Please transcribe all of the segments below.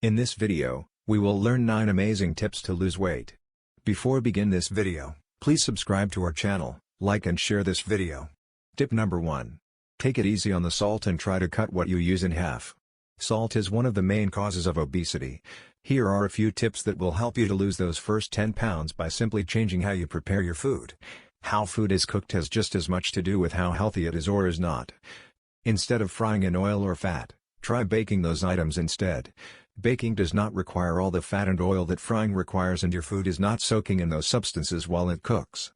In this video, we will learn 9 amazing tips to lose weight. Before begin this video, please subscribe to our channel, like and share this video. Tip number 1. Take it easy on the salt and try to cut what you use in half. Salt is one of the main causes of obesity. Here are a few tips that will help you to lose those first 10 pounds by simply changing how you prepare your food. How food is cooked has just as much to do with how healthy it is or is not. Instead of frying in oil or fat, try baking those items instead. Baking does not require all the fat and oil that frying requires, and your food is not soaking in those substances while it cooks.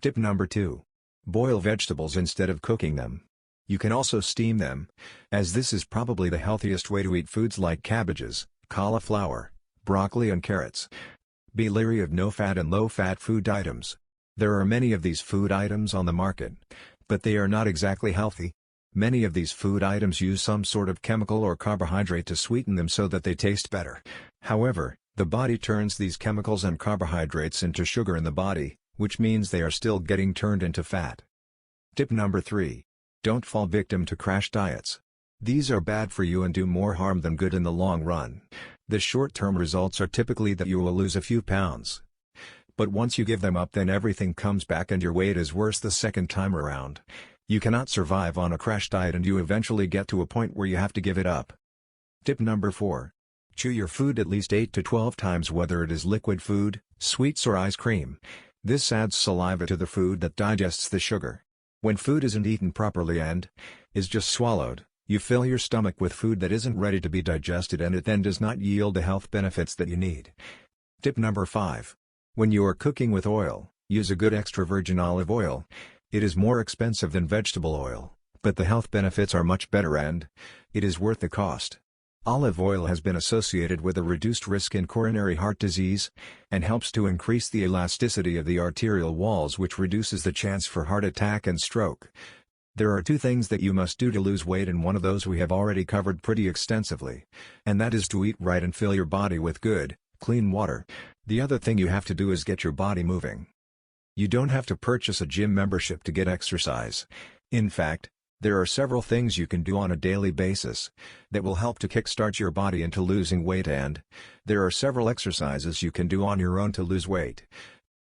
Tip number 2. Boil vegetables instead of cooking them. You can also steam them, as this is probably the healthiest way to eat foods like cabbages, cauliflower, broccoli and carrots. Be leery of no-fat and low-fat food items. There are many of these food items on the market, but they are not exactly healthy. Many of these food items use some sort of chemical or carbohydrate to sweeten them so that they taste better. However, the body turns these chemicals and carbohydrates into sugar in the body, which means they are still getting turned into fat. Tip number 3. Don't fall victim to crash diets. These are bad for you and do more harm than good in the long run. The short-term results are typically that you will lose a few pounds. But once you give them up, then everything comes back and your weight is worse the second time around. You cannot survive on a crash diet and you eventually get to a point where you have to give it up. Tip number 4. Chew your food at least 8 to 12 times, whether it is liquid food, sweets or ice cream. This adds saliva to the food that digests the sugar. When food isn't eaten properly and is just swallowed, you fill your stomach with food that isn't ready to be digested, and it then does not yield the health benefits that you need. Tip number 5. When you are cooking with oil, use a good extra virgin olive oil. It is more expensive than vegetable oil, but the health benefits are much better and it is worth the cost. Olive oil has been associated with a reduced risk in coronary heart disease and helps to increase the elasticity of the arterial walls, which reduces the chance for heart attack and stroke. There are 2 things that you must do to lose weight, and one of those we have already covered pretty extensively, and that is to eat right and fill your body with good, clean water. The other thing you have to do is get your body moving. You don't have to purchase a gym membership to get exercise. In fact, there are several things you can do on a daily basis that will help to kickstart your body into losing weight, and there are several exercises you can do on your own to lose weight.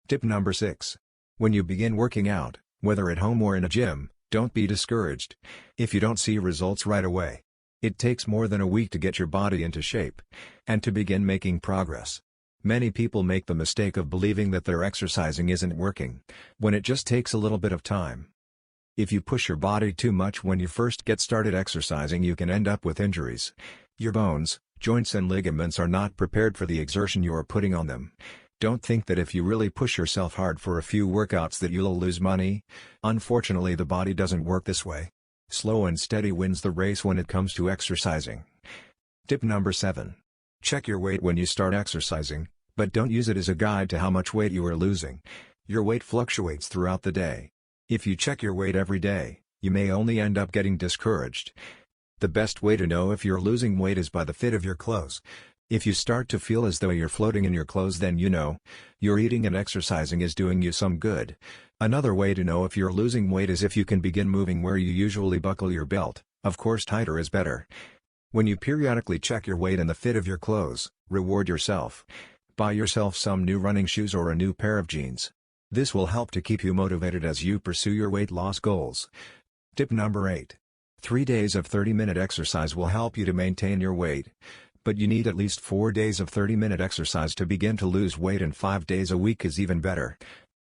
Tip number 6. When you begin working out, whether at home or in a gym, don't be discouraged if you don't see results right away. It takes more than a week to get your body into shape and to begin making progress. Many people make the mistake of believing that their exercising isn't working, when it just takes a little bit of time. If you push your body too much when you first get started exercising, you can end up with injuries. Your bones, joints and ligaments are not prepared for the exertion you are putting on them. Don't think that if you really push yourself hard for a few workouts that you'll lose money. Unfortunately, the body doesn't work this way. Slow and steady wins the race when it comes to exercising. Tip number 7. Check your weight when you start exercising, but don't use it as a guide to how much weight you are losing. Your weight fluctuates throughout the day. If you check your weight every day, you may only end up getting discouraged. The best way to know if you're losing weight is by the fit of your clothes. If you start to feel as though you're floating in your clothes, then you know your eating and exercising is doing you some good. Another way to know if you're losing weight is if you can begin moving where you usually buckle your belt. Of course, tighter is better. When you periodically check your weight and the fit of your clothes, reward yourself. Buy yourself some new running shoes or a new pair of jeans. This will help to keep you motivated as you pursue your weight loss goals. Tip number 8. 3 days of 30-minute exercise will help you to maintain your weight. But you need at least 4 days of 30-minute exercise to begin to lose weight, and 5 days a week is even better.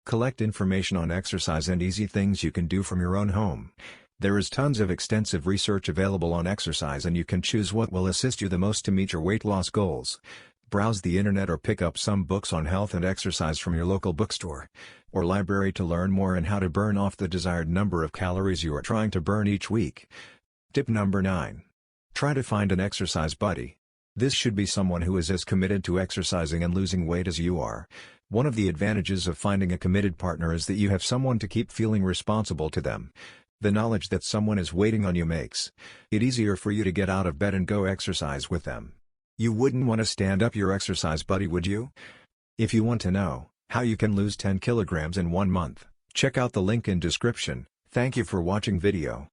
Collect information on exercise and easy things you can do from your own home. There is tons of extensive research available on exercise, and you can choose what will assist you the most to meet your weight loss goals. Browse the internet or pick up some books on health and exercise from your local bookstore or library to learn more on how to burn off the desired number of calories you are trying to burn each week. Tip number 9. Try to find an exercise buddy. This should be someone who is as committed to exercising and losing weight as you are. One of the advantages of finding a committed partner is that you have someone to keep feeling responsible to them. The knowledge that someone is waiting on you makes it easier for you to get out of bed and go exercise with them. You wouldn't want to stand up your exercise buddy, would you? If you want to know how you can lose 10 kilograms in 1 month, check out the link in description. Thank you for watching video.